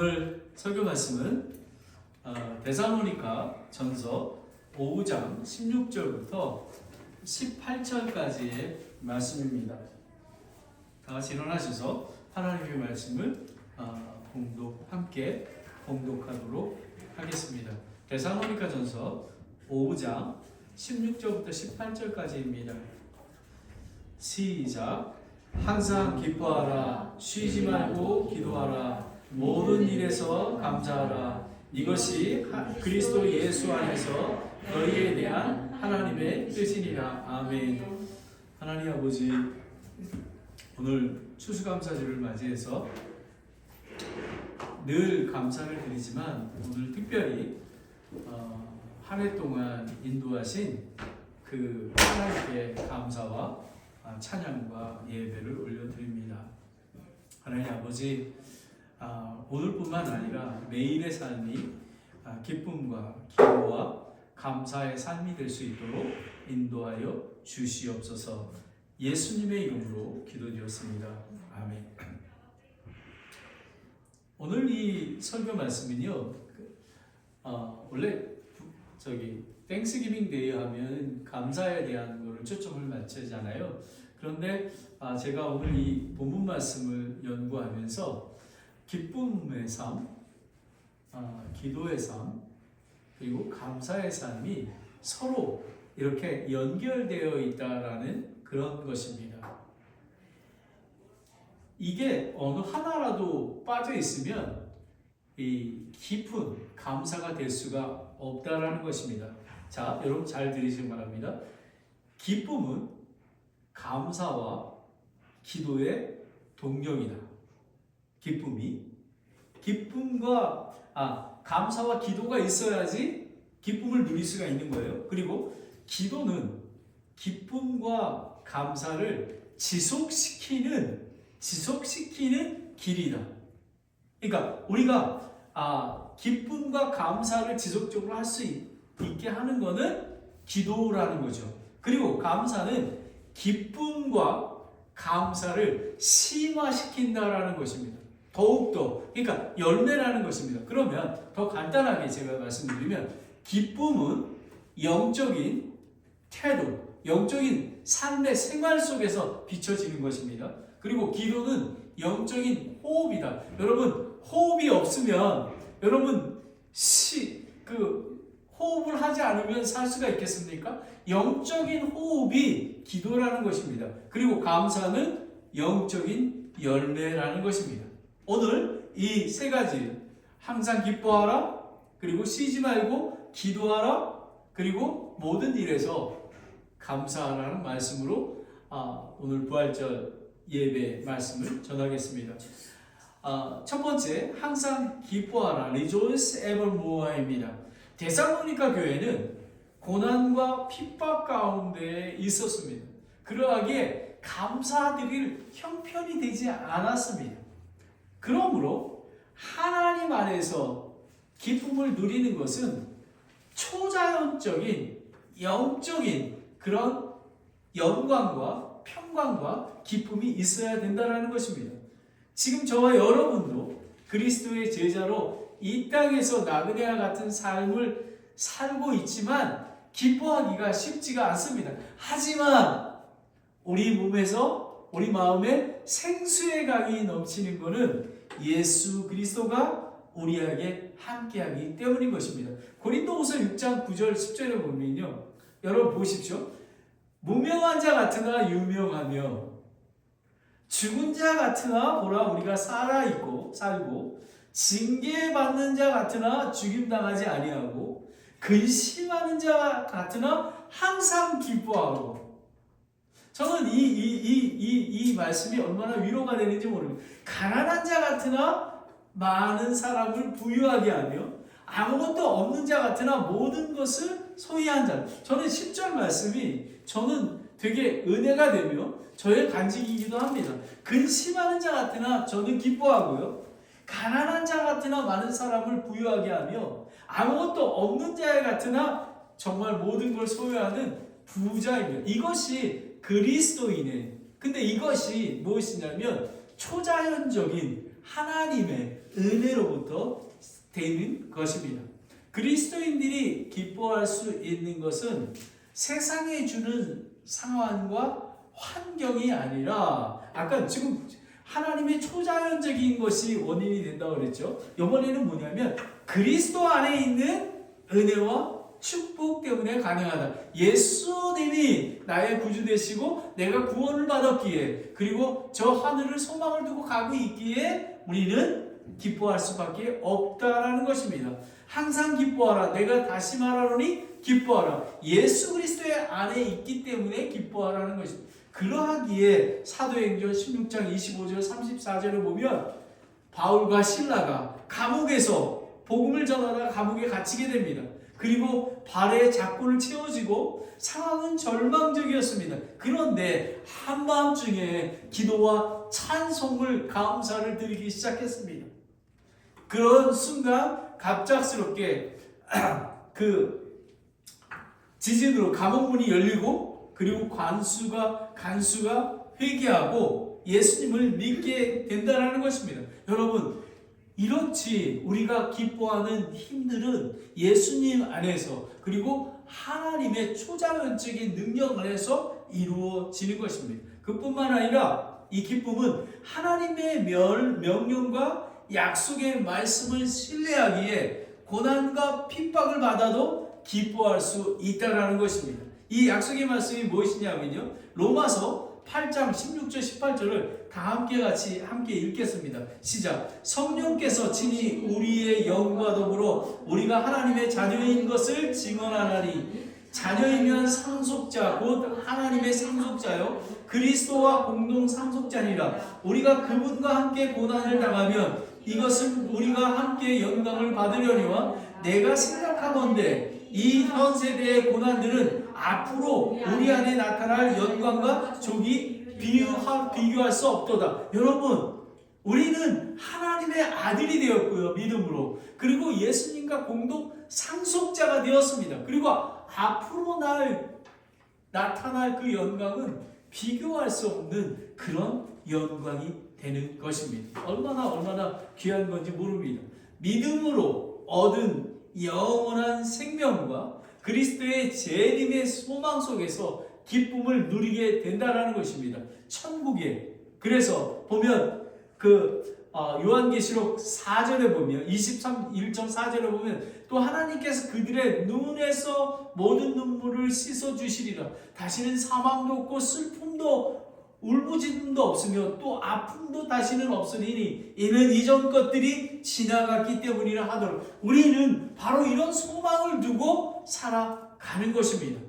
오늘 설교 말씀은 데살로니가 전서 5장 16절부터 18절까지의 말씀입니다. 다 같이 일어나셔서 하나님의 말씀을 함께 봉독하도록 하겠습니다. 데살로니가 전서 5장 16절부터 18절까지입니다. 시작. 항상 기뻐하라. 쉬지 말고 기도하라. 모든 일에서 감사하라. 이것이 그리스도 예수 안에서 너희에 대한 하나님의 뜻이니라. 아멘. 하나님 아버지, 오늘 추수감사주를 맞이해서 늘 감사를 드리지만 오늘 특별히 한 해 동안 인도하신 그 하나님께 감사와 찬양과 예배를 올려드립니다. 하나님 아버지, 오늘뿐만 아니라 매일의 삶이 기쁨과 기도와 감사의 삶이 될 수 있도록 인도하여 주시옵소서. 예수님의 이름으로 기도드렸습니다. 아멘. 오늘 이 설교 말씀은요, 원래 땡스기빙 데이 하면 감사에 대한 거를 초점을 맞추잖아요. 그런데 제가 오늘 이 본문 말씀을 연구하면서 기쁨의 삶, 기도의 삶, 그리고 감사의 삶이 서로 이렇게 연결되어 있다라는 그런 것입니다. 이게 어느 하나라도 빠져 있으면 이 깊은 감사가 될 수가 없다라는 것입니다. 자, 여러분 잘 들으시기 바랍니다. 기쁨은 감사와 기도의 동력이다. 기쁨과 감사와 기도가 있어야지 기쁨을 누릴 수가 있는 거예요. 그리고 기도는 기쁨과 감사를 지속시키는 길이다. 그러니까 우리가 기쁨과 감사를 지속적으로 할 수 있게 하는 것은 기도라는 거죠. 그리고 감사는 기쁨과 감사를 심화시킨다라는 것입니다. 더욱더, 그러니까 열매라는 것입니다. 그러면 더 간단하게 제가 말씀드리면, 기쁨은 영적인 태도, 영적인 삶의 생활 속에서 비춰지는 것입니다. 그리고 기도는 영적인 호흡이다. 여러분, 호흡이 없으면 여러분 호흡을 하지 않으면 살 수가 있겠습니까? 영적인 호흡이 기도라는 것입니다. 그리고 감사는 영적인 열매라는 것입니다. 오늘 이 세 가지, 항상 기뻐하라, 그리고 쉬지 말고 기도하라, 그리고 모든 일에서 감사하라는 말씀으로 오늘 부활절 예배 말씀을 전하겠습니다. 첫 번째, 항상 기뻐하라, rejoice evermore입니다. 데살로니가 교회는 고난과 핍박 가운데 있었습니다. 그러하기에 감사드릴 형편이 되지 않았습니다. 그러므로 하나님 안에서 기쁨을 누리는 것은 초자연적인 영적인 그런 영광과 평강과 기쁨이 있어야 된다는 것입니다. 지금 저와 여러분도 그리스도의 제자로 이 땅에서 나그네와 같은 삶을 살고 있지만 기뻐하기가 쉽지가 않습니다. 하지만 우리 몸에서, 우리 마음에 생수의 강이 넘치는 것은 예수 그리스도가 우리에게 함께하기 때문인 것입니다. 고린도후서 6장 9절 10절에 보면요, 여러분 보십시오. 무명한 자 같으나 유명하며 죽은 자 같으나 보라 우리가 살고 징계받는 자 같으나 죽임당하지 아니하고 근심하는 자 같으나 항상 기뻐하고. 저는 이 말씀이 얼마나 위로가 되는지 모릅니다. 가난한 자 같으나 많은 사람을 부유하게 하며 아무것도 없는 자 같으나 모든 것을 소유한 자. 저는 10절 말씀이 저는 되게 은혜가 되며 저의 간직이기도 합니다. 근심하는 자 같으나 저는 기뻐하고요. 가난한 자 같으나 많은 사람을 부유하게 하며 아무것도 없는 자 같으나 정말 모든 걸 소유하는 부자입니다. 이것이 그리스도인의, 근데 이것이 무엇이냐면 초자연적인 하나님의 은혜로부터 되는 것입니다. 그리스도인들이 기뻐할 수 있는 것은 세상에 주는 상황과 환경이 아니라 아까 지금 하나님의 초자연적인 것이 원인이 된다고 그랬죠. 이번에는 뭐냐면 그리스도 안에 있는 은혜와 축복 때문에 가능하다. 예수님이 나의 구주 되시고 내가 구원을 받았기에 그리고 저 하늘을 소망을 두고 가고 있기에 우리는 기뻐할 수밖에 없다라는 것입니다. 항상 기뻐하라. 내가 다시 말하노니 기뻐하라. 예수 그리스도의 안에 있기 때문에 기뻐하라는 것입니다. 그러하기에 사도행전 16장 25절 34절을 보면 바울과 실라가 감옥에서 복음을 전하다가 감옥에 갇히게 됩니다. 그리고 발에 잡고를 채워지고 상황은 절망적이었습니다. 그런데 한밤중에 기도와 찬송을 감사를 드리기 시작했습니다. 그런 순간 갑작스럽게 그 지진으로 감옥문이 열리고 그리고 간수가 회개하고 예수님을 믿게 된다는 것입니다. 여러분, 이렇지 우리가 기뻐하는 힘들은 예수님 안에서 그리고 하나님의 초자연적인 능력 안에서 이루어지는 것입니다. 그뿐만 아니라 이 기쁨은 하나님의 명령과 약속의 말씀을 신뢰하기에 고난과 핍박을 받아도 기뻐할 수 있다는 것입니다. 이 약속의 말씀이 무엇이냐면요, 로마서 8장 16절 18절을 다 함께 읽겠습니다. 시작. 성령께서 친히 우리의 영과 더불어 우리가 하나님의 자녀인 것을 증언하나니 자녀이면 상속자 곧 하나님의 상속자요 그리스도와 공동 상속자니라. 우리가 그분과 함께 고난을 당하면 이것은 우리가 함께 영광을 받으려니와 내가 생각하건대 이 현 세대의 고난들은 앞으로 우리 안에 나타날 영광과 족이 비교할 수 없도다. 여러분, 우리는 하나님의 아들이 되었고요, 믿음으로. 그리고 예수님과 공동 상속자가 되었습니다. 그리고 앞으로 나타날 그 영광은 비교할 수 없는 그런 영광이 되는 것입니다. 얼마나 귀한 건지 모릅니다. 믿음으로 얻은 영원한 생명과 그리스도의 재림의 소망 속에서 기쁨을 누리게 된다는 것입니다. 천국에. 그래서 보면 요한계시록 4절에 보면 1.4절에 보면 또 하나님께서 그들의 눈에서 모든 눈물을 씻어 주시리라. 다시는 사망도 없고 슬픔도 울부짖음도 없으며 또 아픔도 다시는 없으리니 이는 이전 것들이 지나갔기 때문이라 하도록. 우리는 바로 이런 소망을 두고 살아가는 것입니다.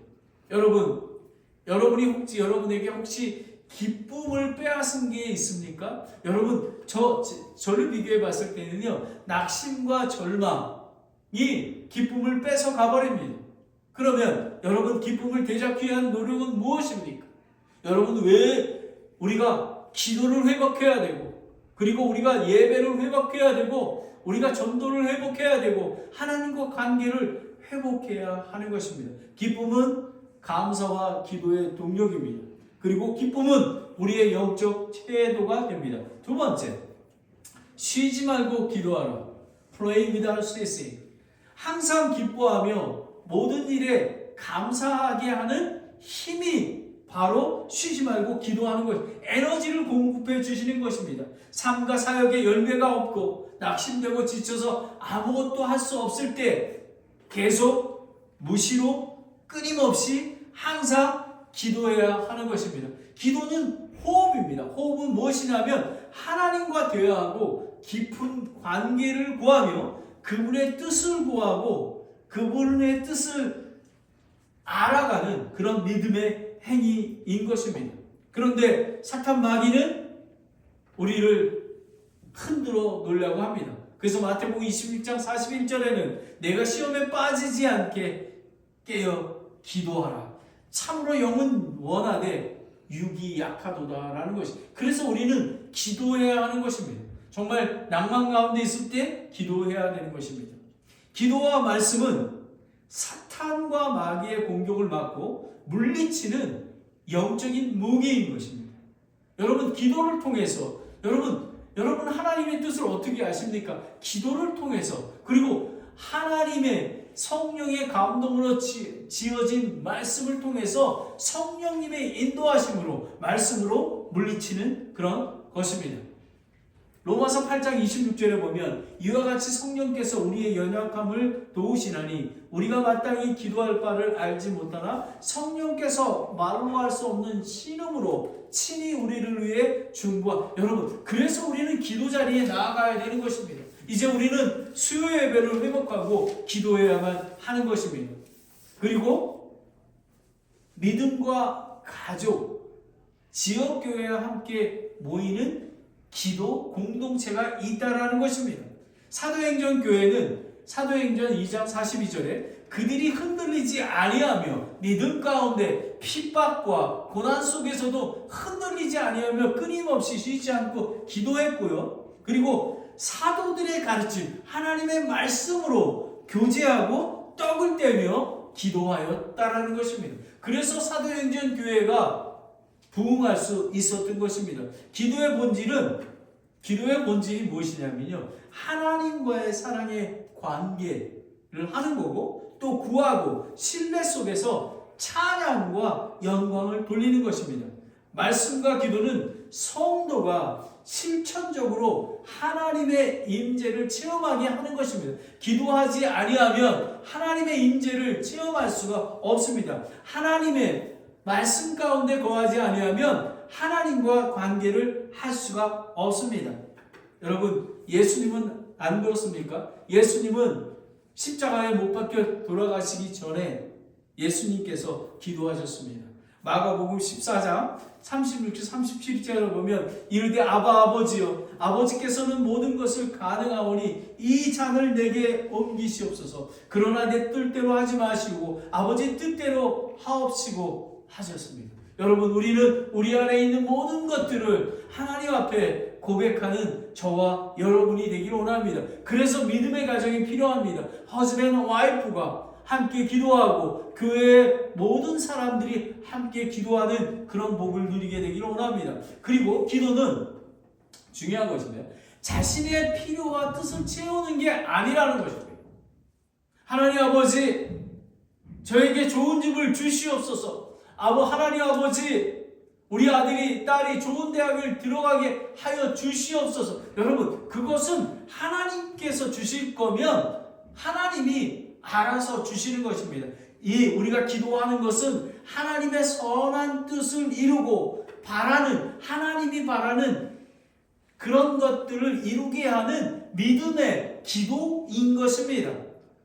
여러분에게 혹시 기쁨을 빼앗은 게 있습니까? 여러분, 저를 비교해 봤을 때는요, 낙심과 절망이 기쁨을 뺏어 가버립니다. 그러면 여러분, 기쁨을 되찾기 위한 노력은 무엇입니까? 여러분, 왜 우리가 기도를 회복해야 되고, 그리고 우리가 예배를 회복해야 되고, 우리가 전도를 회복해야 되고, 하나님과 관계를 회복해야 하는 것입니다. 기쁨은 감사와 기도의 동력입니다. 그리고 기쁨은 우리의 영적 태도가 됩니다. 두 번째, 쉬지 말고 기도하라. Pray without ceasing. 항상 기뻐하며 모든 일에 감사하게 하는 힘이 바로 쉬지 말고 기도하는 것, 에너지를 공급해 주시는 것입니다. 삶과 사역에 열매가 없고 낙심되고 지쳐서 아무것도 할 수 없을 때 계속 무시로 끊임없이 항상 기도해야 하는 것입니다. 기도는 호흡입니다. 호흡은 무엇이냐면 하나님과 대화하고 깊은 관계를 구하며 그분의 뜻을 구하고 그분의 뜻을 알아가는 그런 믿음의 행위인 것입니다. 그런데 사탄 마귀는 우리를 흔들어 놓으려고 합니다. 그래서 마태복음 26장 41절에는 내가 시험에 빠지지 않게 깨어 기도하라. 참으로 영은 원하되 육이 약하도다라는 것이. 그래서 우리는 기도해야 하는 것입니다. 정말 낭만 가운데 있을 때 기도해야 되는 것입니다. 기도와 말씀은 사탄과 마귀의 공격을 막고 물리치는 영적인 무기인 것입니다. 여러분, 기도를 통해서 여러분 하나님의 뜻을 어떻게 아십니까? 기도를 통해서, 그리고 하나님의 성령의 감동으로 지어진 말씀을 통해서 성령님의 인도하심으로 말씀으로 물리치는 그런 것입니다. 로마서 8장 26절에 보면 이와 같이 성령께서 우리의 연약함을 도우시나니 우리가 마땅히 기도할 바를 알지 못하나 성령께서 말로 할 수 없는 신음으로 친히 우리를 위해 중보하. 여러분, 그래서 우리는 기도 자리에 나아가야 되는 것입니다. 이제 우리는 수요 예배를 회복하고 기도해야만 하는 것입니다. 그리고 믿음과 가족, 지역교회와 함께 모이는 기도 공동체가 있다라는 것입니다. 사도행전 교회는 사도행전 2장 42절에 그들이 흔들리지 아니하며 믿음 가운데 핍박과 고난 속에서도 흔들리지 아니하며 끊임없이 쉬지 않고 기도했고요. 그리고 사도들의 가르침 하나님의 말씀으로 교제하고 떡을 떼며 기도하였다라는 것입니다. 그래서 사도행전 교회가 부흥할 수 있었던 것입니다. 기도의 본질이 무엇이냐면요, 하나님과의 사랑의 관계를 하는 거고, 또 구하고 신뢰 속에서 찬양과 영광을 돌리는 것입니다. 말씀과 기도는 성도가 실천적으로 하나님의 임재를 체험하게 하는 것입니다. 기도하지 아니하면 하나님의 임재를 체험할 수가 없습니다. 하나님의 말씀 가운데 거하지 아니하면 하나님과 관계를 할 수가 없습니다. 여러분, 예수님은 안 그렇습니까? 예수님은 십자가에 못 박혀 돌아가시기 전에 예수님께서 기도하셨습니다. 마가복음 14장 36절 37절을 보면 이르되 아바 아버지여, 아버지께서는 모든 것을 가능하오니 이 잔을 내게 옮기시옵소서. 그러나 내 뜻대로 하지 마시고 아버지 뜻대로 하옵시고 하셨습니다. 여러분, 우리는 우리 안에 있는 모든 것들을 하나님 앞에 고백하는 저와 여러분이 되기를 원합니다. 그래서 믿음의 가정이 필요합니다. 허즈밴드 와이프가 함께 기도하고 교회의 모든 사람들이 함께 기도하는 그런 복을 누리게 되기를 원합니다. 그리고 기도는 중요한 것인데 자신의 필요와 뜻을 채우는 게 아니라는 것입니다. 하나님 아버지, 저에게 좋은 집을 주시옵소서. 하나님 아버지, 우리 아들이 딸이 좋은 대학을 들어가게 하여 주시옵소서. 여러분, 그것은 하나님께서 주실 거면 하나님이 알아서 주시는 것입니다. 우리가 기도하는 것은 하나님의 선한 뜻을 이루고 하나님이 바라는 그런 것들을 이루게 하는 믿음의 기도인 것입니다.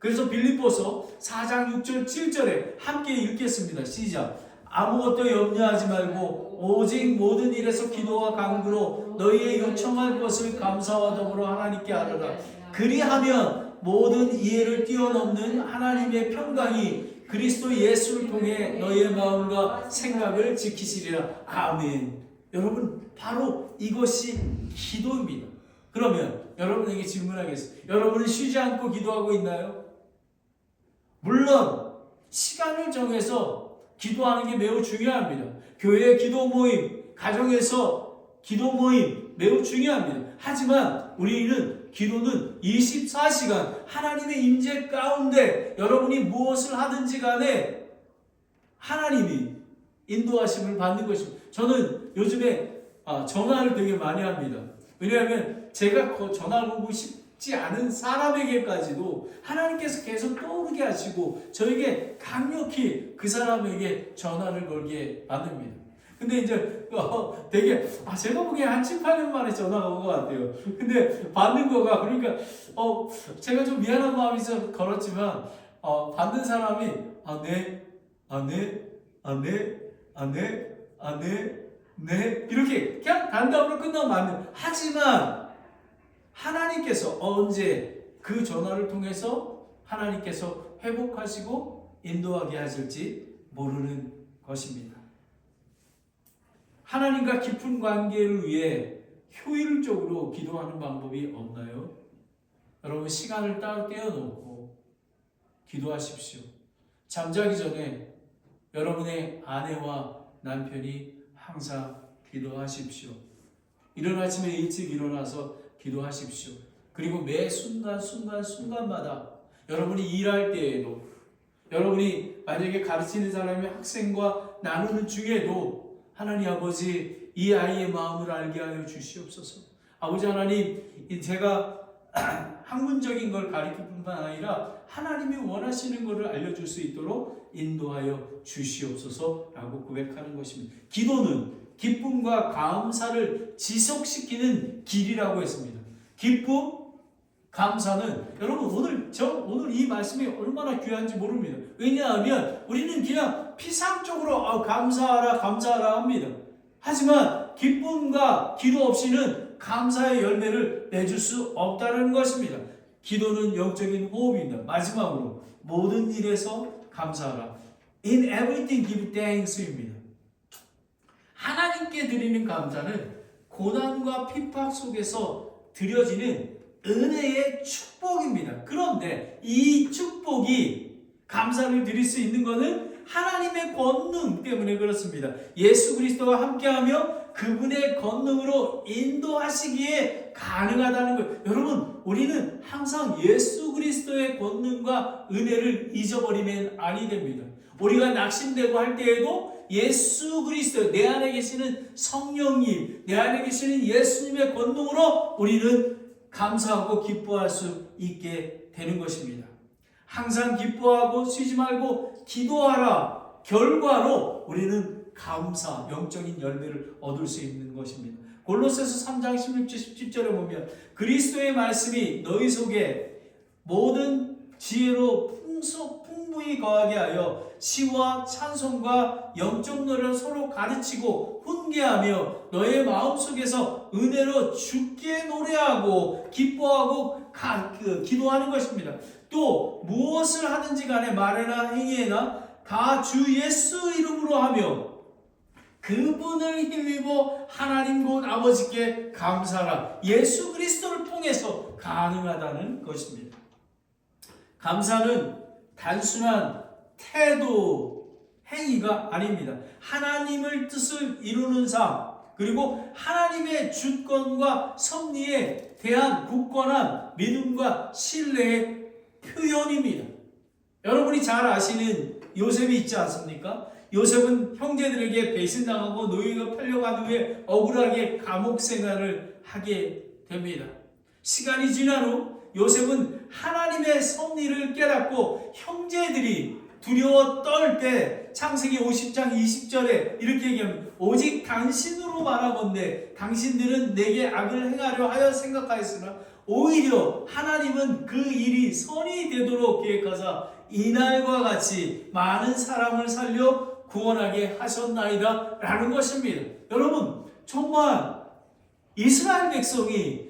그래서 빌립보서 4장 6절 7절에 함께 읽겠습니다. 시작. 아무것도 염려하지 말고 오직 모든 일에서 기도와 간구로 너희의 요청할 것을 감사와 더불어 하나님께 아뢰라. 그리하면 모든 이해를 뛰어넘는 하나님의 평강이 그리스도 예수를 통해 너희의 마음과 생각을 지키시리라. 아멘. 여러분, 바로 이것이 기도입니다. 그러면 여러분에게 질문하겠습니다. 여러분은 쉬지 않고 기도하고 있나요? 물론 시간을 정해서 기도하는 게 매우 중요합니다. 교회의 기도 모임, 가정에서 기도 모임 매우 중요합니다. 하지만 우리는 기도는 24시간 하나님의 임재 가운데 여러분이 무엇을 하든지 간에 하나님이 인도하심을 받는 것입니다. 저는 요즘에 전화를 되게 많이 합니다. 왜냐하면 제가 전화를 보고 싶지 않은 사람에게까지도 하나님께서 계속 떠오르게 하시고 저에게 강력히 그 사람에게 전화를 걸게 만듭니다. 근데 이제 되게 제가 보기엔 한 7, 8년 만에 전화가 온 것 같아요. 근데 받는 거가 그러니까 제가 좀 미안한 마음이 있어서 걸었지만 받는 사람이 네 이렇게 그냥 단답으로 끝나면 안 돼요. 하지만 하나님께서 언제 그 전화를 통해서 하나님께서 회복하시고 인도하게 하실지 모르는 것입니다. 하나님과 깊은 관계를 위해 효율적으로 기도하는 방법이 없나요? 여러분, 시간을 따로 떼어놓고 기도하십시오. 잠자기 전에 여러분의 아내와 남편이 항상 기도하십시오. 이른 아침에 일찍 일어나서 기도하십시오. 그리고 매 순간마다 여러분이 일할 때에도, 여러분이 만약에 가르치는 사람이 학생과 나누는 중에도 하나님 아버지, 이 아이의 마음을 알게 하여 주시옵소서. 아버지 하나님, 제가 학문적인 걸 가르칠 뿐만 아니라 하나님이 원하시는 것을 알려줄 수 있도록 인도하여 주시옵소서라고 고백하는 것입니다. 기도는 기쁨과 감사를 지속시키는 길이라고 했습니다. 기쁨, 감사는 여러분 오늘 이 말씀이 얼마나 귀한지 모릅니다. 왜냐하면 우리는 그냥 피상적으로 감사하라 합니다. 하지만 기쁨과 기도 없이는 감사의 열매를 맺을 수 없다는 것입니다. 기도는 영적인 호흡입니다. 마지막으로 모든 일에서 감사하라. In everything give thanks입니다. 하나님께 드리는 감사는 고난과 핍박 속에서 드려지는 은혜의 축복입니다. 그런데 이 축복이 감사를 드릴 수 있는 것은 하나님의 권능 때문에 그렇습니다. 예수 그리스도와 함께하며 그분의 권능으로 인도하시기에 가능하다는 것. 여러분, 우리는 항상 예수 그리스도의 권능과 은혜를 잊어버리면 아니 됩니다. 우리가 낙심되고 할 때에도 예수 그리스도, 내 안에 계시는 성령님, 내 안에 계시는 예수님의 권능으로 우리는 감사하고 기뻐할 수 있게 되는 것입니다. 항상 기뻐하고 쉬지 말고 기도하라. 결과로 우리는 감사, 영적인 열매를 얻을 수 있는 것입니다. 골로새서 3장 16절 17절에 보면 그리스도의 말씀이 너희 속에 모든 지혜로 풍부히 거하게 하여 시와 찬송과 영적 노래를 서로 가르치고 훈계하며 너의 마음속에서 은혜로 주께 노래하고 기뻐하고 기도하는 것입니다. 또 무엇을 하든지 간에 말에나 행위에나 다 주 예수 이름으로 하며 그분을 힘입어 하나님 곧 아버지께 감사하라. 예수 그리스도를 통해서 가능하다는 것입니다. 감사는 단순한 태도, 행위가 아닙니다. 하나님을 뜻을 이루는 삶, 그리고 하나님의 주권과 섭리에 대한 굳건한 믿음과 신뢰의 표현입니다. 여러분이 잘 아시는 요셉이 있지 않습니까? 요셉은 형제들에게 배신당하고 노예가 팔려간 후에 억울하게 감옥 생활을 하게 됩니다. 시간이 지난 후 요셉은 하나님의 섭리를 깨닫고 형제들이 두려워 떨 때 창세기 50장 20절에 이렇게 얘기합니다. 오직 당신으로 말하건대 당신들은 내게 악을 행하려 하여 생각하였으나 오히려 하나님은 그 일이 선이 되도록 계획하사 이날과 같이 많은 사람을 살려 구원하게 하셨나이다 라는 것입니다. 여러분, 정말 이스라엘 백성이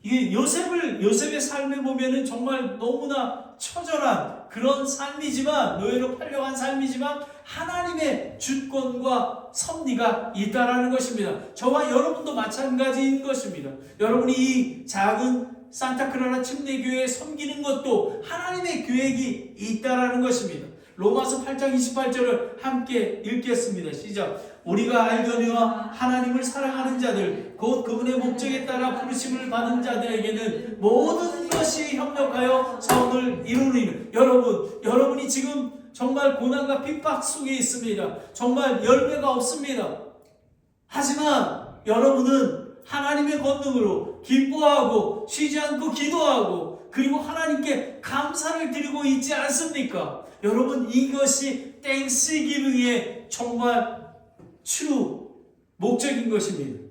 요셉의 삶을 보면은 정말 너무나 처절한 그런 삶이지만, 노예로 팔려간 삶이지만 하나님의 주권과 섭리가 있다라는 것입니다. 저와 여러분도 마찬가지인 것입니다. 여러분이 이 작은 산타크라라 침례교회에 섬기는 것도 하나님의 계획이 있다라는 것입니다. 로마서 8장 28절을 함께 읽겠습니다. 시작. 우리가 알거니와 하나님을 사랑하는 자들 곧 그분의 목적에 따라 부르심을 받은 자들에게는 모든 것이 협력하여 선을 이루니. 여러분이 지금 정말 고난과 핍박 속에 있습니다. 정말 열매가 없습니다. 하지만 여러분은 하나님의 권능으로 기뻐하고 쉬지 않고 기도하고 그리고 하나님께 감사를 드리고 있지 않습니까? 여러분, 이것이 땡스기빙의 정말 true 목적인 것입니다.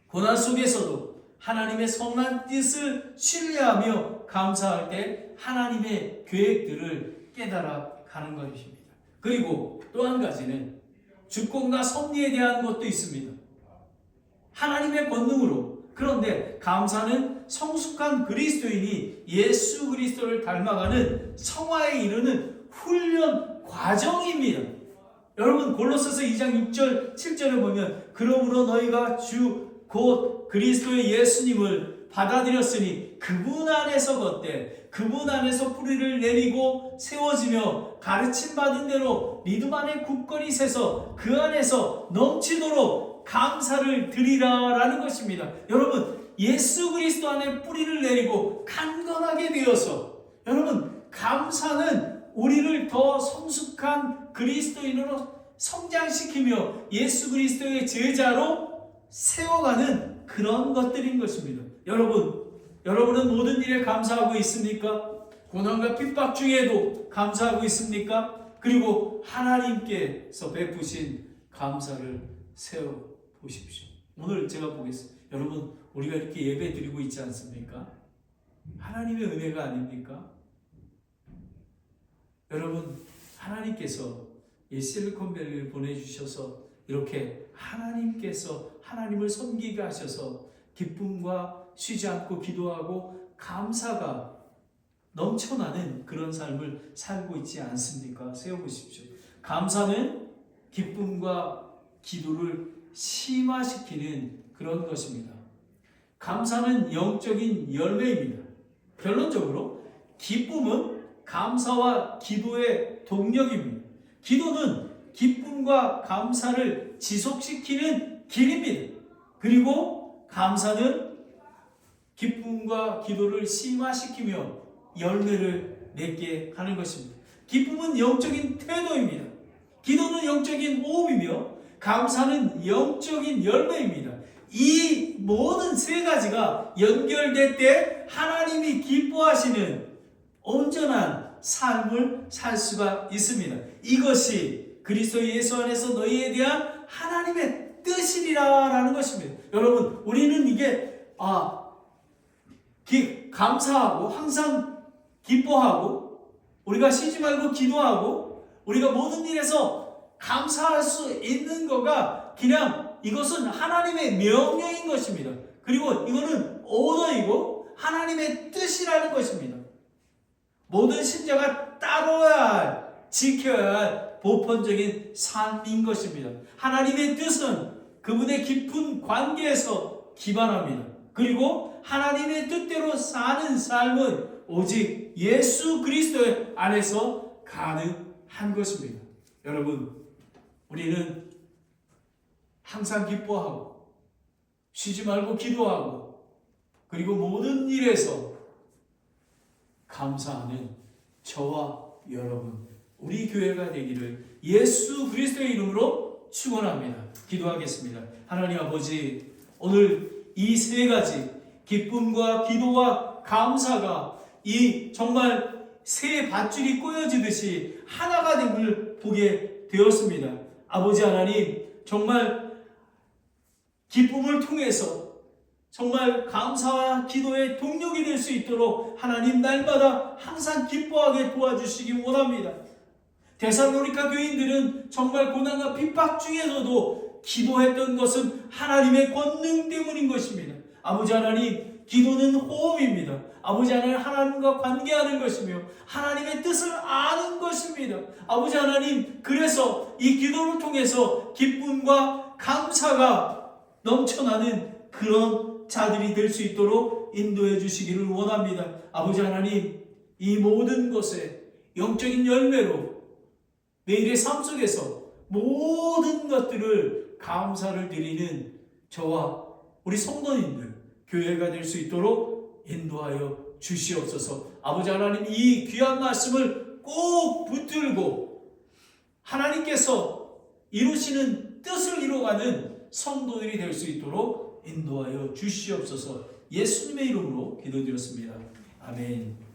고난 속에서도 하나님의 선한 뜻을 신뢰하며 감사할 때 하나님의 계획들을 깨달아 가는 것입니다. 그리고 또 한 가지는 주권과 섭리에 대한 것도 있습니다. 하나님의 권능으로. 그런데 감사는 성숙한 그리스도인이 예수 그리스도를 닮아가는 성화에 이르는 훈련 과정입니다. 여러분, 골로새서 2장 6절 7절에 보면 그러므로 너희가 주 곧 그리스도의 예수님을 받아들였으니 그분 안에서 걷되 그분 안에서 뿌리를 내리고 세워지며 가르침 받은 대로 믿음 안에 굳건히 세서 그 안에서 넘치도록 감사를 드리라라는 것입니다. 여러분, 예수 그리스도 안에 뿌리를 내리고 강건하게 되어서, 여러분, 감사는 우리를 더 성숙한 그리스도인으로 성장시키며 예수 그리스도의 제자로 세워가는 그런 것들인 것입니다. 여러분은 모든 일에 감사하고 있습니까? 고난과 핍박 중에도 감사하고 있습니까? 그리고 하나님께서 베푸신 감사를 세워 보십시오. 오늘 제가 보겠습니다. 여러분, 우리가 이렇게 예배 드리고 있지 않습니까? 하나님의 은혜가 아닙니까? 여러분, 하나님께서 이 실리콘밸리를 보내주셔서 이렇게 하나님께서 하나님을 섬기게 하셔서 기쁨과 쉬지 않고 기도하고 감사가 넘쳐나는 그런 삶을 살고 있지 않습니까? 세워보십시오. 감사는 기쁨과 기도를 심화시키는 그런 것입니다. 감사는 영적인 열매입니다. 결론적으로 기쁨은 감사와 기도의 동력입니다. 기도는 기쁨과 감사를 지속시키는 길입니다. 그리고 감사는 기쁨과 기도를 심화시키며 열매를 맺게 하는 것입니다. 기쁨은 영적인 태도입니다. 기도는 영적인 호흡이며 감사는 영적인 열매입니다. 이 모든 세 가지가 연결될 때 하나님이 기뻐하시는 온전한 삶을 살 수가 있습니다. 이것이 그리스도 예수 안에서 너희에 대한 하나님의 뜻이라는 것입니다. 여러분, 우리는 이게 감사하고 항상 기뻐하고 우리가 쉬지 말고 기도하고 우리가 모든 일에서 감사할 수 있는 거가 그냥 이것은 하나님의 명령인 것입니다. 그리고 이거는 오더이고 하나님의 뜻이라는 것입니다. 모든 신자가 따라야 할, 지켜야 할 보편적인 삶인 것입니다. 하나님의 뜻은 그분의 깊은 관계에서 기반합니다. 그리고 하나님의 뜻대로 사는 삶은 오직 예수 그리스도 안에서 가능한 것입니다. 여러분, 우리는 항상 기뻐하고 쉬지 말고 기도하고 그리고 모든 일에서 감사하는 저와 여러분, 우리 교회가 되기를 예수 그리스도의 이름으로 축원합니다. 기도하겠습니다. 하나님 아버지, 오늘 이 세 가지 기쁨과 기도와 감사가 이 정말 세 밧줄이 꼬여지듯이 하나가 됨을 보게 되었습니다. 아버지 하나님, 정말 기쁨을 통해서 정말 감사와 기도의 동력이 될 수 있도록 하나님 날마다 항상 기뻐하게 도와주시기 원합니다. 데살로니가 교인들은 정말 고난과 핍박 중에서도 기도했던 것은 하나님의 권능 때문인 것입니다. 아버지 하나님, 기도는 호흡입니다. 아버지 하나님, 하나님과 관계하는 것이며 하나님의 뜻을 아는 것입니다. 아버지 하나님, 그래서 이 기도를 통해서 기쁨과 감사가 넘쳐나는 그런 자들이 될 수 있도록 인도해 주시기를 원합니다. 아버지 하나님, 이 모든 것에 영적인 열매로 매일의 삶 속에서 모든 것들을 감사를 드리는 저와 우리 성도님들, 교회가 될 수 있도록 인도하여 주시옵소서. 아버지 하나님, 이 귀한 말씀을 꼭 붙들고 하나님께서 이루시는 뜻을 이루어가는 성도들이 될 수 있도록 인도하여 주시옵소서. 예수님의 이름으로 기도드렸습니다. 아멘.